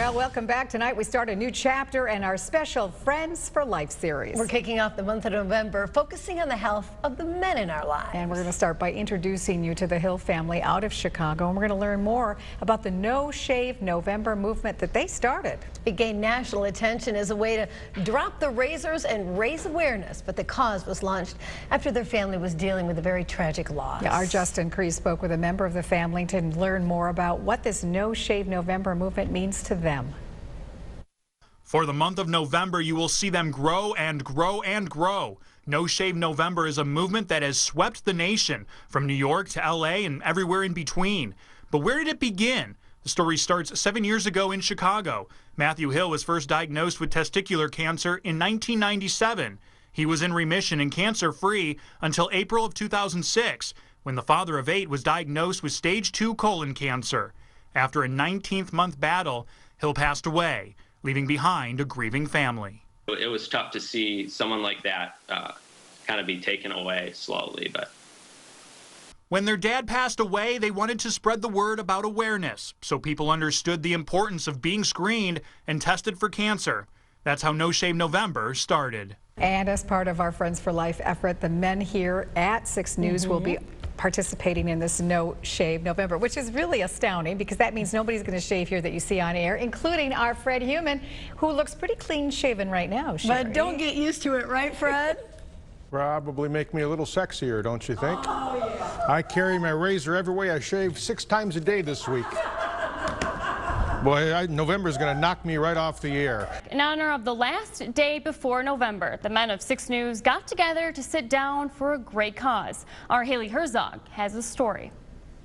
Well, welcome back. Tonight we start a new chapter in our special Friends for Life series. We're kicking off the month of November, focusing on the health of the men in our lives. And we're going to start by introducing you to the Hill family out of Chicago. And we're going to learn more about the No Shave November movement that they started. It gained national attention as a way to drop the razors and raise awareness. But the cause was launched after their family was dealing with a very tragic loss. Yeah, our Justin Cree spoke with a member of the family to learn more about what this No Shave November movement means to them. For the month of November, you will see them grow and grow and grow. No Shave November is a movement that has swept the nation, from New York to LA and everywhere in between. But where did it begin? The story starts 7 years ago in Chicago. Matthew Hill was first diagnosed with testicular cancer in 1997. He was in remission and cancer-free until April of 2006, when the father of 8 was diagnosed with stage 2 colon cancer. After a 19th-month battle, Hill passed away, leaving behind a grieving family. It was tough to see someone like that kind of be taken away slowly. But when their dad passed away, they wanted to spread the word about awareness, so people understood the importance of being screened and tested for cancer. That's how No Shave November started. And as part of our Friends for Life effort, the men here at 6 News will be participating in this No Shave November, which is really astounding because that means nobody's going to shave here that you see on air, including our Fred Human, who looks pretty clean shaven right now. Sherry. But don't get used to it, right, Fred? Probably make me a little sexier, don't you think? Oh, yeah. I carry my razor everywhere. I shave 6 times a day this week. Boy, November's going to knock me right off the air. In honor of the last day before November, the men of 6 News got together to sit down for a great cause. Our Haley Herzog has a story.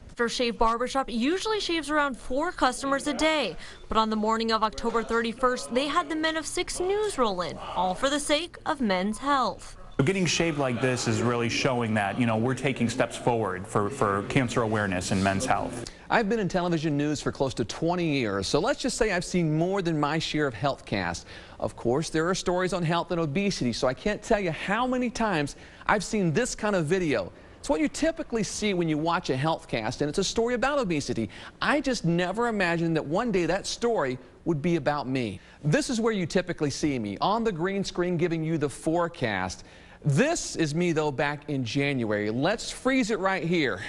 After Shave Barbershop usually shaves around 4 customers a day, but on the morning of October 31st, they had the men of 6 News roll in, all for the sake of men's health. Getting shaved like this is really showing that, we're taking steps forward for cancer awareness and men's health. I've been in television news for close to 20 years, so let's just say I've seen more than my share of healthcasts. Of course, there are stories on health and obesity, so I can't tell you how many times I've seen this kind of video. It's what you typically see when you watch a healthcast, and it's a story about obesity. I just never imagined that one day that story would be about me. This is where you typically see me, on the green screen giving you the forecast. This is me, though, back in January. Let's freeze it right here.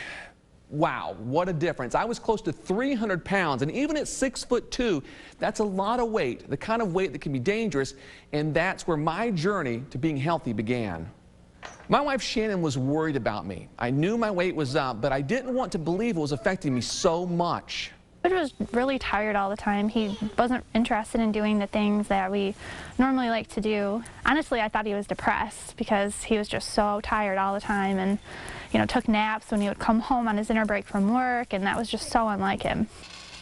Wow, what a difference. I was close to 300 pounds, and even at 6'2", that's a lot of weight, the kind of weight that can be dangerous, and that's where my journey to being healthy began. My wife Shannon was worried about me. I knew my weight was up, but I didn't want to believe it was affecting me so much. He was really tired all the time. He wasn't interested in doing the things that we normally like to do. Honestly, I thought he was depressed because he was just so tired all the time and, took naps when he would come home on his dinner break from work, and that was just so unlike him.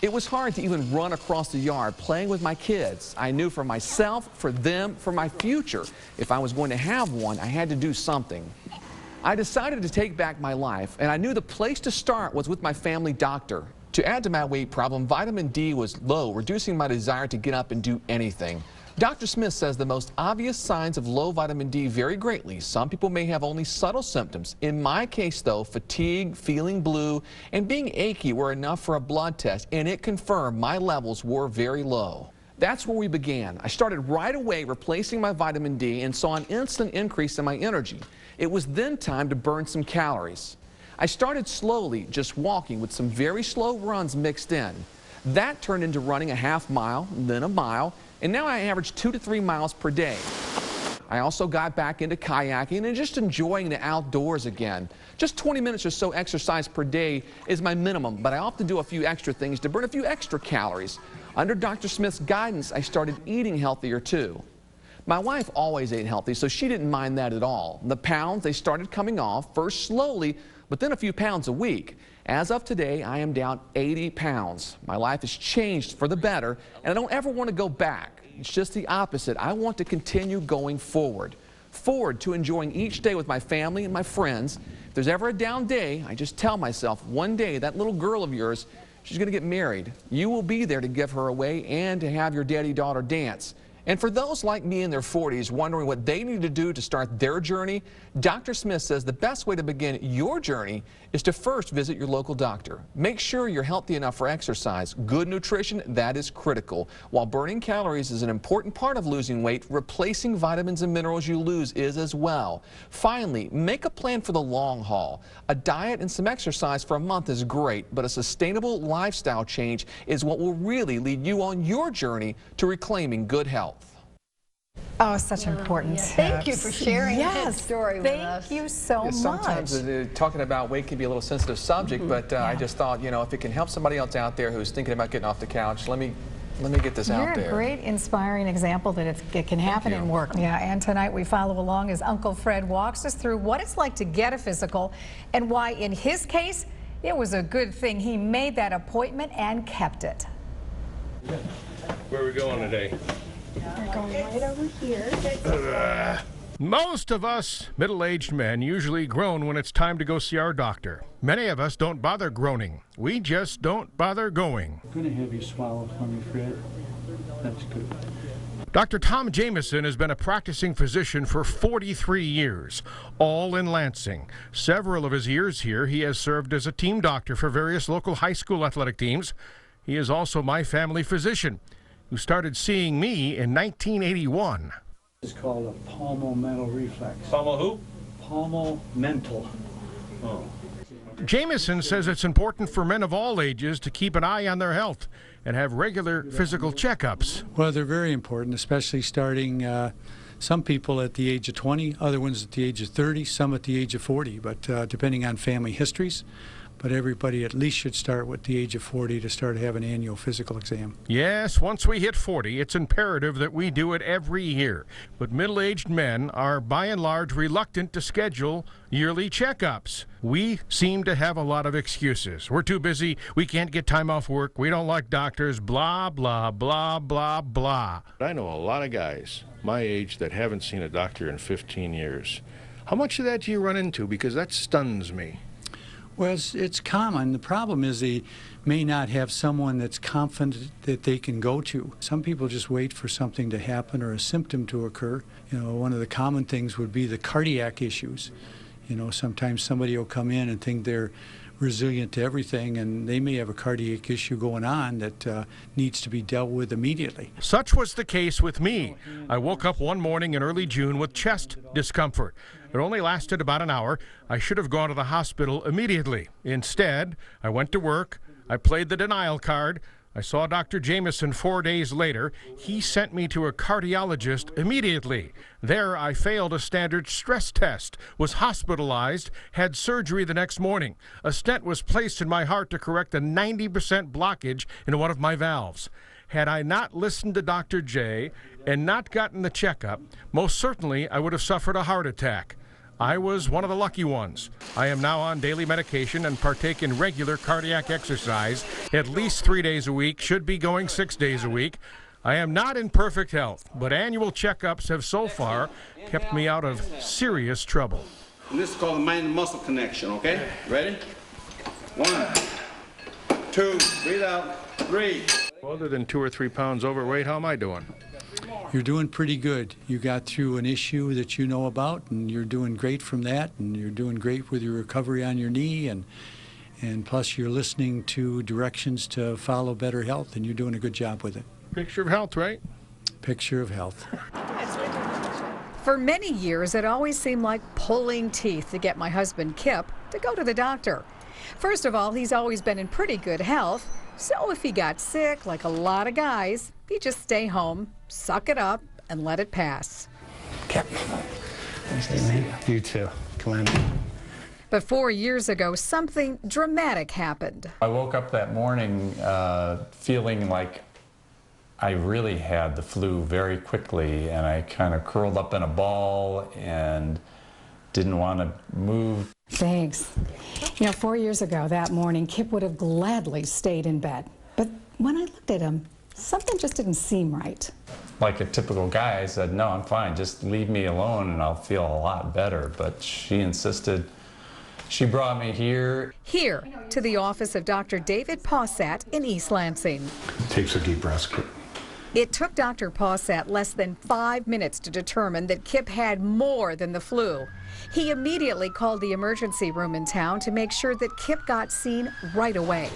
It was hard to even run across the yard playing with my kids. I knew for myself, for them, for my future, if I was going to have one, I had to do something. I decided to take back my life, and I knew the place to start was with my family doctor. To add to my weight problem, vitamin D was low, reducing my desire to get up and do anything. Dr. Smith says the most obvious signs of low vitamin D vary greatly. Some people may have only subtle symptoms. In my case, though, fatigue, feeling blue, and being achy were enough for a blood test, and it confirmed my levels were very low. That's where we began. I started right away replacing my vitamin D and saw an instant increase in my energy. It was then time to burn some calories. I started slowly, just walking with some very slow runs mixed in. That turned into running a half mile, then a mile, and now I average 2 to 3 miles per day. I also got back into kayaking and just enjoying the outdoors again. Just 20 minutes or so exercise per day is my minimum, but I often do a few extra things to burn a few extra calories. Under Dr. Smith's guidance, I started eating healthier too. My wife always ate healthy, so she didn't mind that at all. The pounds, they started coming off, first slowly, but then a few pounds a week. As of today, I am down 80 pounds. My life has changed for the better, and I don't ever want to go back. It's just the opposite. I want to continue going forward to enjoying each day with my family and my friends. If there's ever a down day, I just tell myself, one day that little girl of yours, she's going to get married. You will be there to give her away and to have your daddy-daughter dance. And for those like me in their 40s wondering what they need to do to start their journey, Dr. Smith says the best way to begin your journey is to first visit your local doctor. Make sure you're healthy enough for exercise. Good nutrition, that is critical. While burning calories is an important part of losing weight, replacing vitamins and minerals you lose is as well. Finally, make a plan for the long haul. A diet and some exercise for a month is great, but a sustainable lifestyle change is what will really lead you on your journey to reclaiming good health. Oh, such important tips. Thank you for sharing that story with us. Thank you so much. Sometimes talking about weight can be a little sensitive subject, but I just thought, you know, if it can help somebody else out there who's thinking about getting off the couch, let me get this out there. You're a great, inspiring example that it can happen and work. Yeah, and tonight we follow along as Uncle Fred walks us through what it's like to get a physical and why, in his case, it was a good thing he made that appointment and kept it. Where are we going today? We're going right over here. Most of us middle-aged men usually groan when it's time to go see our doctor. Many of us don't bother groaning. We just don't bother going. I'm going to have you swallow for me, Fred. That's good. Dr. Tom Jameson has been a practicing physician for 43 years, all in Lansing. Several of his years here, he has served as a team doctor for various local high school athletic teams. He is also my family physician, who started seeing me in 1981. It's called a palmomental reflex. Palmo who? Palmomental. Oh. Jameson says it's important for men of all ages to keep an eye on their health and have regular physical checkups. Well, they're very important, especially starting some people at the age of 20, other ones at the age of 30, some at the age of 40, but depending on family histories. But everybody at least should start with the age of 40 to start having an annual physical exam. Yes, once we hit 40, it's imperative that we do it every year. But middle-aged men are by and large reluctant to schedule yearly checkups. We seem to have a lot of excuses. We're too busy, we can't get time off work, we don't like doctors, blah, blah, blah, blah, blah. I know a lot of guys my age that haven't seen a doctor in 15 years. How much of that do you run into? Because that stuns me. Well, it's common. The problem is they may not have someone that's confident that they can go to. Some people just wait for something to happen or a symptom to occur. You know, one of the common things would be the cardiac issues. You know, sometimes somebody will come in and think they're resilient to everything, and they may have a cardiac issue going on that needs to be dealt with immediately. Such was the case with me. I woke up one morning in early June with chest discomfort. It only lasted about an hour. I should have gone to the hospital immediately. Instead, I went to work. I played the denial card. I saw Dr. Jameson 4 days later. He sent me to a cardiologist immediately. There, I failed a standard stress test, was hospitalized, had surgery the next morning. A stent was placed in my heart to correct a 90% blockage in one of my valves. Had I not listened to Dr. J and not gotten the checkup, most certainly I would have suffered a heart attack. I was one of the lucky ones. I am now on daily medication and partake in regular cardiac exercise at least 3 days a week, should be going 6 days a week. I am not in perfect health, but annual checkups have so far kept me out of serious trouble. And this is called the mind-muscle connection, okay? Ready? 1, 2, breathe out, 3. Other than 2 or 3 pounds overweight, how am I doing? You're doing pretty good. You got through an issue that you know about, and you're doing great from that, and you're doing great with your recovery on your knee, and plus you're listening to directions to follow better health, and you're doing a good job with it. Picture of health, right? Picture of health. For many years, it always seemed like pulling teeth to get my husband, Kip, to go to the doctor. First of all, he's always been in pretty good health, so if he got sick, like a lot of guys, he'd just stay home, suck it up, and let it pass. Kip. Nice to meet you. You too. Come on. But 4 years ago, something dramatic happened. I woke up that morning feeling like I really had the flu very quickly, and I kind of curled up in a ball and didn't want to move. Thanks. You know, 4 years ago that morning, Kip would have gladly stayed in bed. But when I looked at him, something just didn't seem right. Like a typical guy, I said, no, I'm fine, just leave me alone and I'll feel a lot better. But she insisted. She brought me here. Here, to the office of Dr. David Paussat in East Lansing. Takes a deep breath. It took Dr. Pauset less than 5 minutes to determine that Kip had more than the flu. He immediately called the emergency room in town to make sure that Kip got seen right away.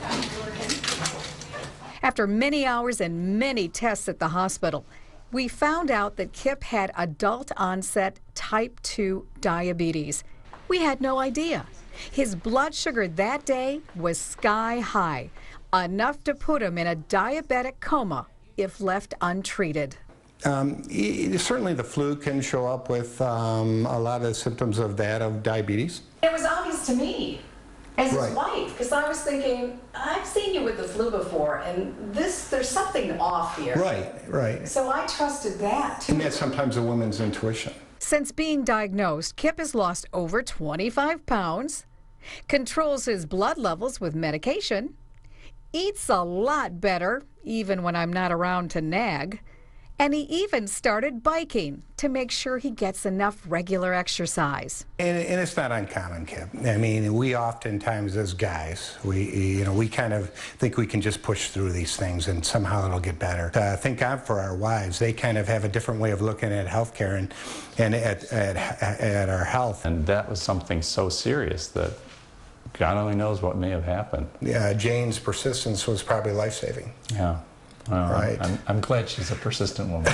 After many hours and many tests at the hospital, we found out that Kip had adult-onset type 2 diabetes. We had no idea. His blood sugar that day was sky high, enough to put him in a diabetic coma if left untreated. Certainly the flu can show up with a lot of symptoms of diabetes. It was obvious to me as his Right. wife, because I was thinking, I've seen you with the flu before, and there's something off here. Right. So I trusted that, too. And that's sometimes a woman's intuition. Since being diagnosed, Kip has lost over 25 pounds, controls his blood levels with medication, eats a lot better, even when I'm not around to nag, and he even started biking to make sure he gets enough regular exercise. And it's not uncommon, Kip. I mean, we oftentimes as guys, we kind of think we can just push through these things and somehow it'll get better. Thank God for our wives. They kind of have a different way of looking at healthcare and at our health. And that was something so serious that God only knows what may have happened. Yeah, Jane's persistence was probably life-saving. Yeah. Well, right. I'm glad she's a persistent woman.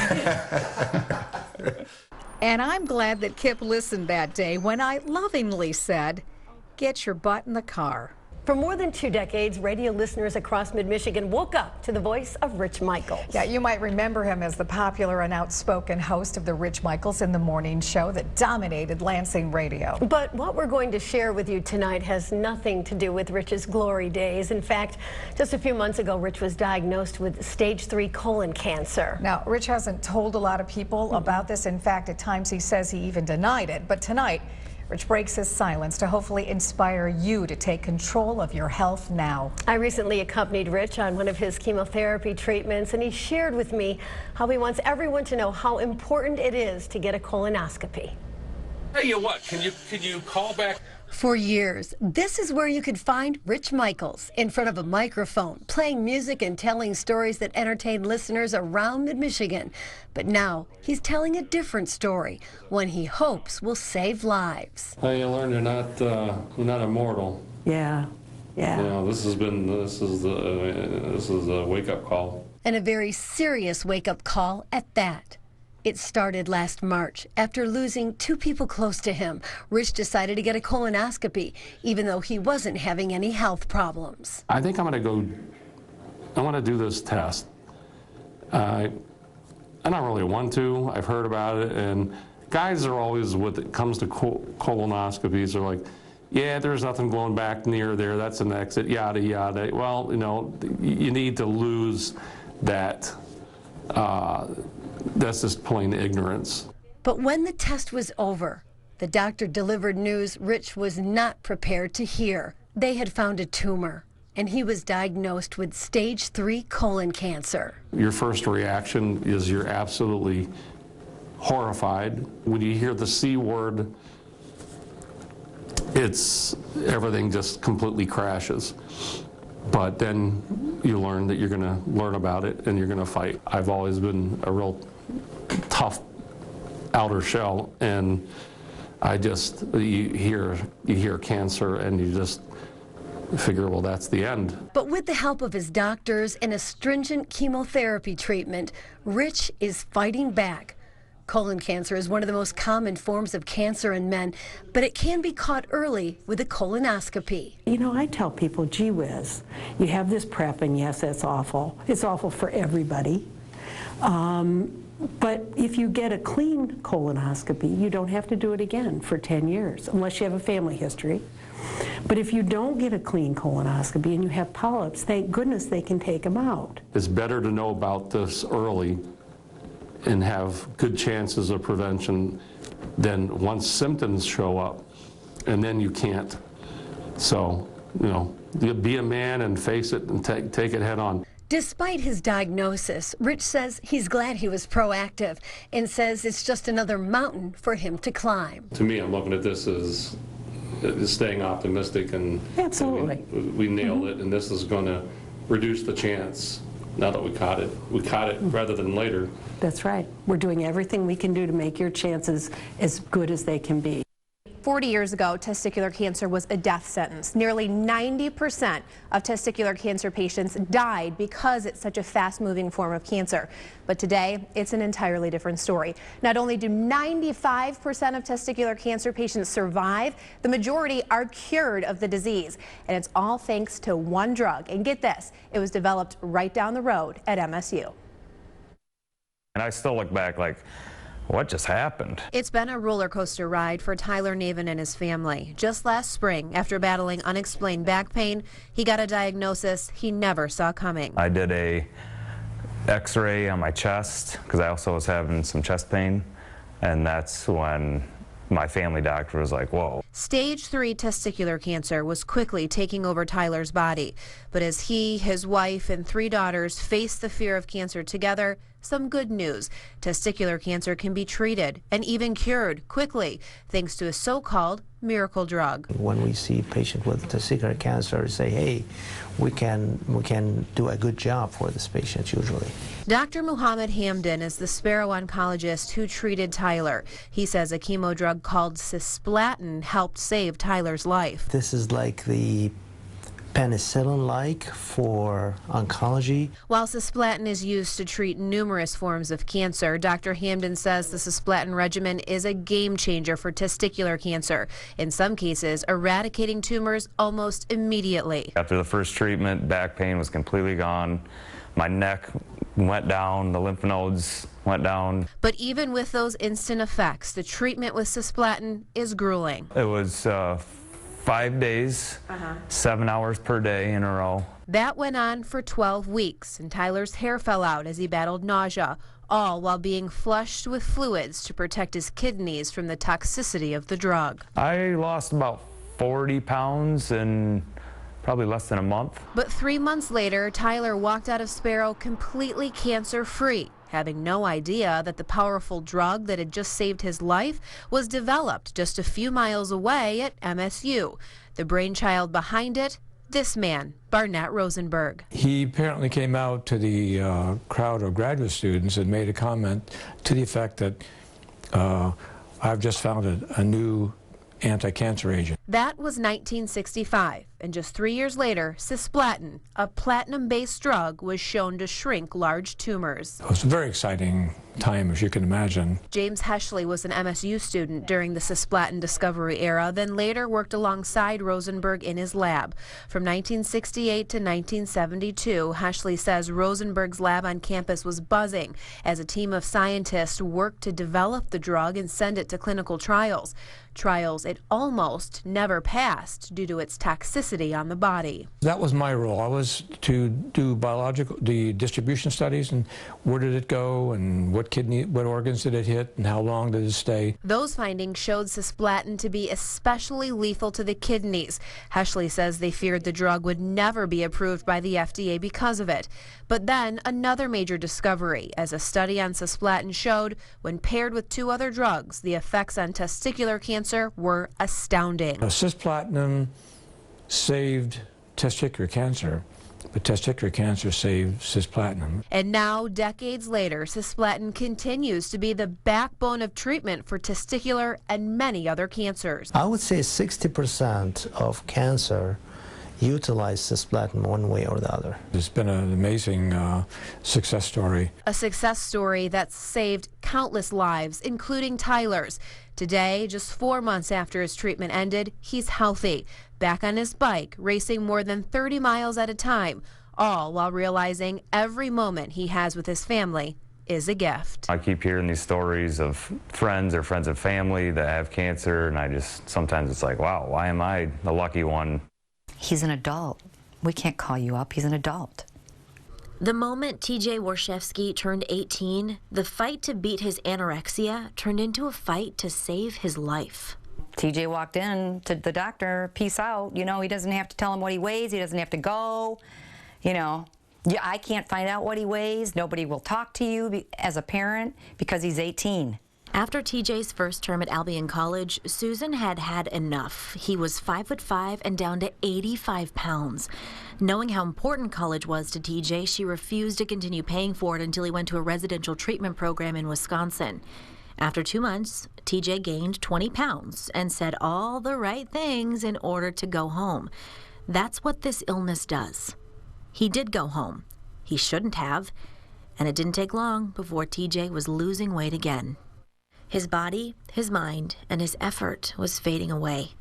And I'm glad that Kip listened that day when I lovingly said, "Get your butt in the car." For more than 2 decades, radio listeners across mid-Michigan woke up to the voice of Rich Michaels. Yeah, you might remember him as the popular and outspoken host of the Rich Michaels in the Morning Show that dominated Lansing radio. But what we're going to share with you tonight has nothing to do with Rich's glory days. In fact, just a few months ago, Rich was diagnosed with stage 3 colon cancer. Now, Rich hasn't told a lot of people about this. In fact, at times he says he even denied it. But tonight, Rich breaks his silence to hopefully inspire you to take control of your health now. I recently accompanied Rich on one of his chemotherapy treatments, and he shared with me how he wants everyone to know how important it is to get a colonoscopy. Tell you what, can you call back? For years, this is where you could find Rich Michaels, in front of a microphone, playing music and telling stories that entertain listeners around mid-Michigan. But now, he's telling a different story, one he hopes will save lives. You learn you're not immortal. Yeah. You know, this is a wake-up call. And a very serious wake-up call at that. It started last March. After losing 2 people close to him, Rich decided to get a colonoscopy, even though he wasn't having any health problems. I think I want to do this test. I don't really want to. I've heard about it, and guys are always, when it comes to colonoscopies, are like, yeah, there's nothing going back near there. That's an exit, yada, yada. Well, you know, you need to lose that. That's just plain ignorance. But when the test was over, the doctor delivered news Rich was not prepared to hear. They had found a tumor, and he was diagnosed with stage 3 colon cancer. Your first reaction is you're absolutely horrified. When you hear the C word, everything just completely crashes. But then you learn that you're going to learn about it and you're going to fight. I've always been a real tough outer shell, and you hear cancer and you just figure, well, that's the end. But with the help of his doctors and a stringent chemotherapy treatment, Rich is fighting back. Colon cancer is one of the most common forms of cancer in men, but it can be caught early with a colonoscopy. You know, I tell people, gee whiz, you have this prep, and yes, that's awful. It's awful for everybody. But if you get a clean colonoscopy, you don't have to do it again for 10 years, unless you have a family history. But if you don't get a clean colonoscopy and you have polyps, thank goodness they can take them out. It's better to know about this early and have good chances of prevention than once symptoms show up and then you can't. So, you know, be a man and face it and take it head on. Despite his diagnosis, Rich says he's glad he was proactive and says it's just another mountain for him to climb. To me, I'm looking at this as staying optimistic, and absolutely, we nailed it, and this is going to reduce the chance now that we caught it rather than later. That's right. We're doing everything we can do to make your chances as good as they can be. 40 years ago, testicular cancer was a death sentence. Nearly 90% of testicular cancer patients died because it's such a fast-moving form of cancer. But today, it's an entirely different story. Not only do 95% of testicular cancer patients survive, the majority are cured of the disease. And it's all thanks to one drug. And get this, it was developed right down the road at MSU. And I still look back like, what just happened? It's been a roller coaster ride for Tyler Navin and his family. Just last spring, after battling unexplained back pain, he got a diagnosis he never saw coming. I did a x-ray on my chest because I also was having some chest pain, and that's when my family doctor was like, whoa. Stage 3 testicular cancer was quickly taking over Tyler's body. But as he, his wife, and 3 daughters faced the fear of cancer together, some good news. Testicular cancer can be treated and even cured quickly thanks to a so-called miracle drug. When we see a patient with testicular cancer, say, hey, we can do a good job for this patient usually. Dr. Muhammad Hamdan is the Sparrow oncologist who treated Tyler. He says a chemo drug called cisplatin helped save Tyler's life. This is like the penicillin-like for oncology. While cisplatin is used to treat numerous forms of cancer, Dr. Hamdan says the cisplatin regimen is a game changer for testicular cancer, in some cases eradicating tumors almost immediately. After the first treatment, back pain was completely gone. My neck went down, the lymph nodes went down. But even with those instant effects, the treatment with cisplatin is grueling. It was 5 days, 7 hours per day in a row. That went on for 12 weeks, and Tyler's hair fell out as he battled nausea, all while being flushed with fluids to protect his kidneys from the toxicity of the drug. I lost about 40 pounds in probably less than a month. But 3 months later, Tyler walked out of Sparrow completely cancer-free, having no idea that the powerful drug that had just saved his life was developed just a few miles away at MSU. The brainchild behind it, this man, Barnett Rosenberg. He apparently came out to the crowd of graduate students and made a comment to the effect that I've just found a new anti-cancer agent. That was 1965, and just 3 years later, cisplatin, a platinum-based drug, was shown to shrink large tumors. It was a very exciting time, as you can imagine. James Heschley was an MSU student during the cisplatin discovery era, then later worked alongside Rosenberg in his lab. From 1968 to 1972, Heschley says Rosenberg's lab on campus was buzzing as a team of scientists worked to develop the drug and send it to clinical trials. Trials it almost never passed due to its toxicity on the body. That was my role. I was to do the distribution studies and where did it go and what organs did it hit and how long did it stay. Those findings showed cisplatin to be especially lethal to the kidneys. Heschley says they feared the drug would never be approved by the FDA because of it. But then another major discovery, as a study on cisplatin showed, when paired with 2 other drugs, the effects on testicular cancer were astounding. Cisplatin saved testicular cancer, but testicular cancer saved cisplatin. And now, decades later, cisplatin continues to be the backbone of treatment for testicular and many other cancers. I would say 60% of cancer utilize cisplatin one way or the other. It's been an amazing success story. A success story that's saved countless lives, including Tyler's. Today, just 4 months after his treatment ended, he's healthy, back on his bike, racing more than 30 miles at a time, all while realizing every moment he has with his family is a gift. I keep hearing these stories of friends or friends of family that have cancer, and sometimes it's like, wow, why am I the lucky one? He's an adult. We can't call you up. He's an adult. The moment TJ Warshevsky turned 18, the fight to beat his anorexia turned into a fight to save his life. TJ walked in to the doctor, peace out. You know, he doesn't have to tell him what he weighs. He doesn't have to go. You know, I can't find out what he weighs. Nobody will talk to you as a parent because he's 18. After TJ's first term at Albion College, Susan had had enough. He was 5'5" and down to 85 pounds. Knowing how important college was to TJ, she refused to continue paying for it until he went to a residential treatment program in Wisconsin. After 2 months, TJ gained 20 pounds and said all the right things in order to go home. That's what this illness does. He did go home. He shouldn't have. And it didn't take long before TJ was losing weight again. His body, his mind, and his effort was fading away.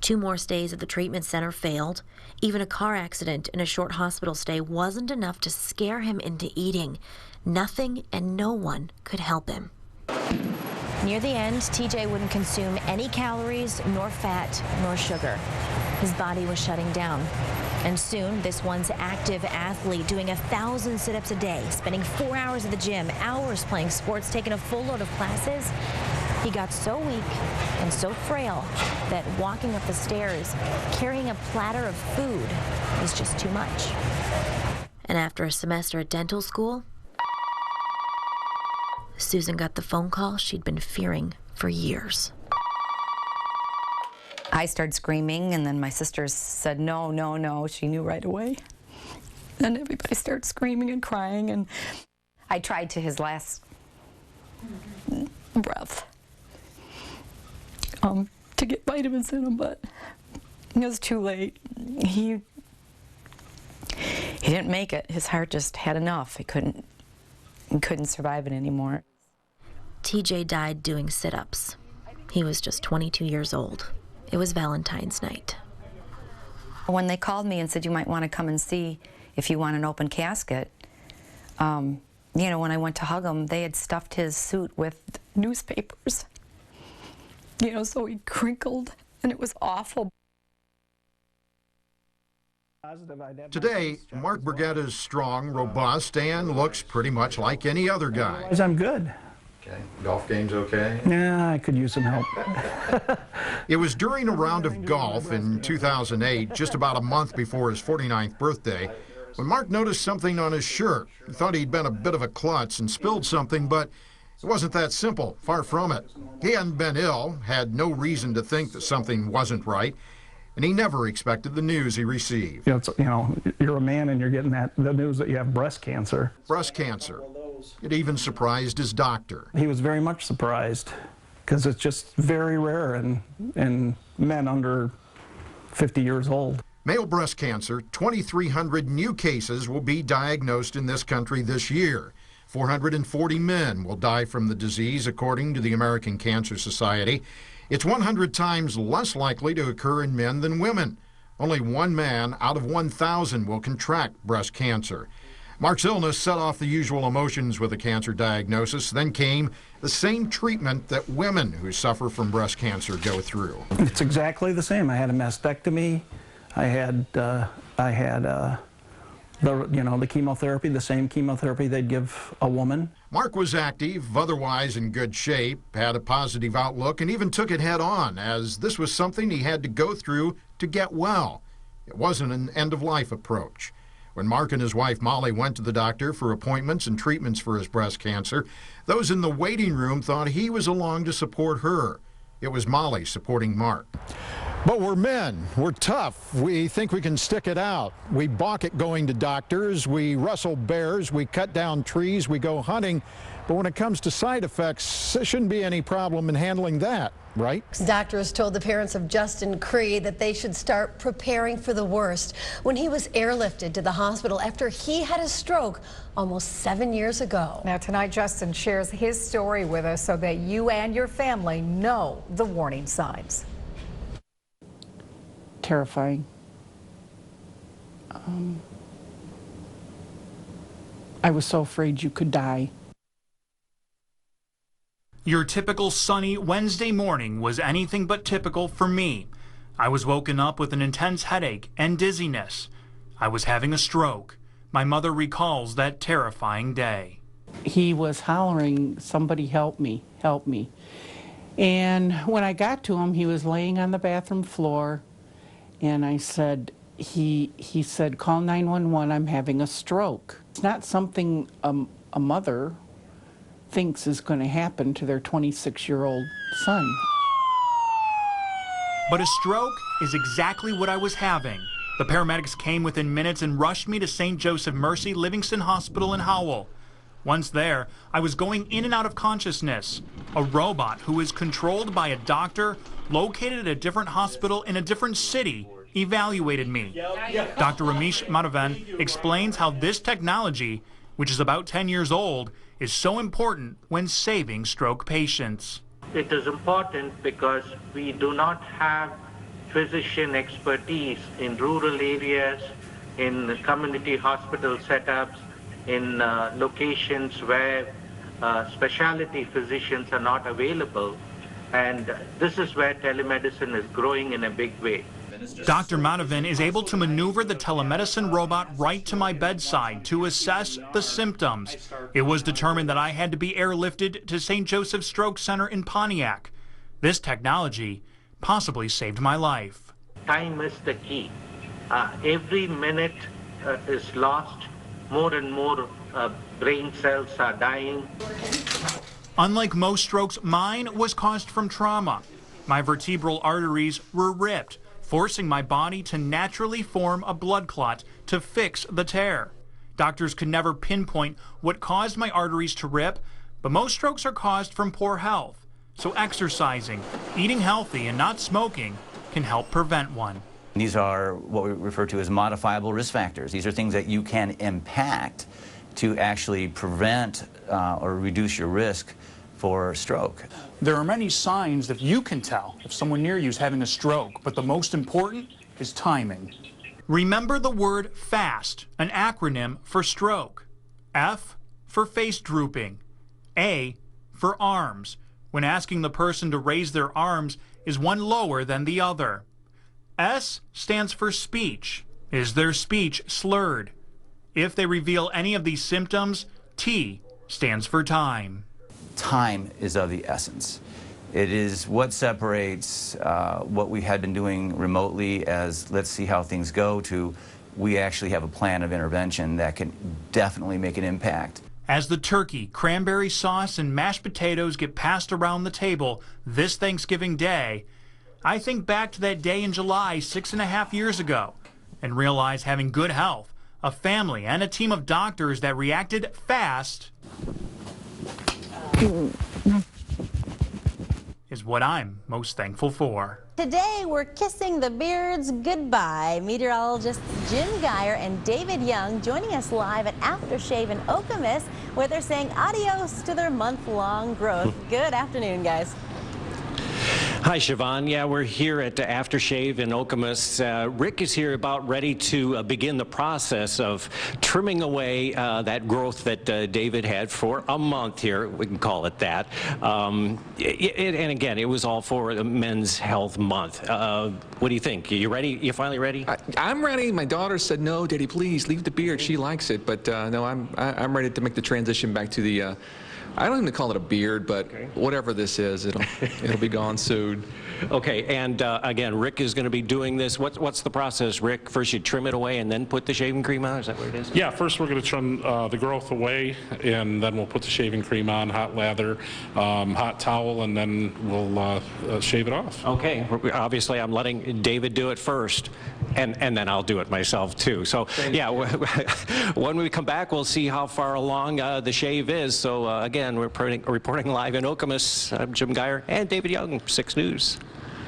2 more stays at the treatment center failed. Even a car accident and a short hospital stay wasn't enough to scare him into eating. Nothing and no one could help him. Near the end, TJ wouldn't consume any calories, nor fat, nor sugar. His body was shutting down. And soon, this once active athlete doing 1,000 sit-ups a day, spending 4 hours at the gym, hours playing sports, taking a full load of classes, he got so weak and so frail that walking up the stairs, carrying a platter of food, was just too much. And after a semester at dental school, Susan got the phone call she'd been fearing for years. I started screaming, and then my sisters said, no, no, no. She knew right away. And everybody started screaming and crying, and I tried to his last breath to get vitamins in him, but it was too late. He didn't make it. His heart just had enough. He couldn't survive it anymore. TJ died doing sit-ups. He was just 22 years old. It was Valentine's night. When they called me and said, you might want to come and see if you want an open casket, you know, when I went to hug him, they had stuffed his suit with newspapers. You know, so he crinkled, and it was awful. Today, Mark Burgett is strong, robust, and looks pretty much like any other guy. Otherwise, I'm good. Okay. Golf game's okay? Yeah, I could use some help. It was during a round of golf in 2008, just about a month before his 49th birthday, when Mark noticed something on his shirt. He thought he'd been a bit of a klutz and spilled something, but it wasn't that simple. Far from it. He hadn't been ill, had no reason to think that something wasn't right, and he never expected the news he received. You know, you're a man and you're getting the news that you have breast cancer. Breast cancer. It even surprised his doctor. He was very much surprised because it's just very rare in men under 50 years old. Male breast cancer, 2,300 new cases will be diagnosed in this country this year. 440 men will die from the disease, according to the American Cancer Society. It's 100 times less likely to occur in men than women. Only 1 man out of 1,000 will contract breast cancer. Mark's illness set off the usual emotions with a cancer diagnosis. Then came the same treatment that women who suffer from breast cancer go through. It's exactly the same. I had a mastectomy. I had the chemotherapy, the same chemotherapy they'd give a woman. Mark was active, otherwise in good shape, had a positive outlook, and even took it head on, as this was something he had to go through to get well. It wasn't an end-of-life approach. When Mark and his wife Molly went to the doctor for appointments and treatments for his breast cancer, those in the waiting room thought he was along to support her. It was Molly supporting Mark. But we're men. We're tough. We think we can stick it out. We balk at going to doctors. We rustle bears. We cut down trees. We go hunting. But when it comes to side effects, there shouldn't be any problem in handling that, right? Doctors told the parents of Justin Cree that they should start preparing for the worst when he was airlifted to the hospital after he had a stroke almost 7 years ago. Now tonight, Justin shares his story with us so that you and your family know the warning signs. Terrifying. I was so afraid you could die. Your typical sunny Wednesday morning was anything but typical for me. I was woken up with an intense headache and dizziness. I was having a stroke. My mother recalls that terrifying day. He was hollering, "Somebody help me, help me." And when I got to him, he was laying on the bathroom floor, and I said, he said, "Call 911, I'm having a stroke." It's not something a mother thinks is going to happen to their 26-year-old son. But a stroke is exactly what I was having. The paramedics came within minutes and rushed me to St. Joseph Mercy Livingston Hospital in Howell. Once there, I was going in and out of consciousness. A robot who is controlled by a doctor located at a different hospital in a different city evaluated me. Dr. Ramesh Madhavan explains how this technology, which is about 10 years old, is so important when saving stroke patients. It is important because we do not have physician expertise in rural areas, in community hospital setups, in locations where specialty physicians are not available. And this is where telemedicine is growing in a big way. Dr. Madhavan is able to maneuver the telemedicine robot right to my bedside to assess the symptoms. It was determined that I had to be airlifted to St. Joseph's Stroke Center in Pontiac. This technology possibly saved my life. Time is the key. Every minute is lost. More and more brain cells are dying. Unlike most strokes, mine was caused from trauma. My vertebral arteries were ripped, forcing my body to naturally form a blood clot to fix the tear. Doctors could never pinpoint what caused my arteries to rip, but most strokes are caused from poor health. So exercising, eating healthy, and not smoking can help prevent one. These are what we refer to as modifiable risk factors. These are things that you can impact to actually prevent or reduce your risk for stroke. There are many signs that you can tell if someone near you is having a stroke, but the most important is timing. Remember the word FAST, an acronym for stroke. F for face drooping. A for arms. When asking the person to raise their arms, is one lower than the other? S stands for speech. Is their speech slurred? If they reveal any of these symptoms, T stands for time. Time is of the essence. It is what separates what we had been doing remotely as let's see how things go to we actually have a plan of intervention that can definitely make an impact. As the turkey, cranberry sauce, and mashed potatoes get passed around the table this Thanksgiving Day, I think back to that day in July 6.5 years ago and realize having good health, a family, and a team of doctors that reacted fast is what I'm most thankful for. Today, we're kissing the beards goodbye. Meteorologists Jim Geyer and David Young joining us live at Aftershave in Okemos, where they're saying adios to their month-long growth. Good afternoon, guys. Hi, Siobhan. Yeah, we're here at Aftershave in Okemos. Rick is here about ready to begin the process of trimming away that growth that David had for a month here. We can call it that. And again, it was all for Men's Health Month. What do you think? You ready? You finally ready? I'm ready. My daughter said, "No, Daddy, please leave the beard." She likes it, but no, I'm ready to make the transition back to the. I don't even call it a beard, but whatever this is, it'll be gone soon. Okay, and again, Rick is going to be doing this. What's the process, Rick? First you trim it away and then put the shaving cream on? Is that what it is? Yeah, first we're going to trim the growth away, and then we'll put the shaving cream on, hot lather, hot towel, and then we'll shave it off. Okay, obviously I'm letting David do it first, and then I'll do it myself too. So yeah, when we come back, we'll see how far along the shave is. So again, we're reporting live in Okemos. I'm Jim Geyer and David Young, 6 News.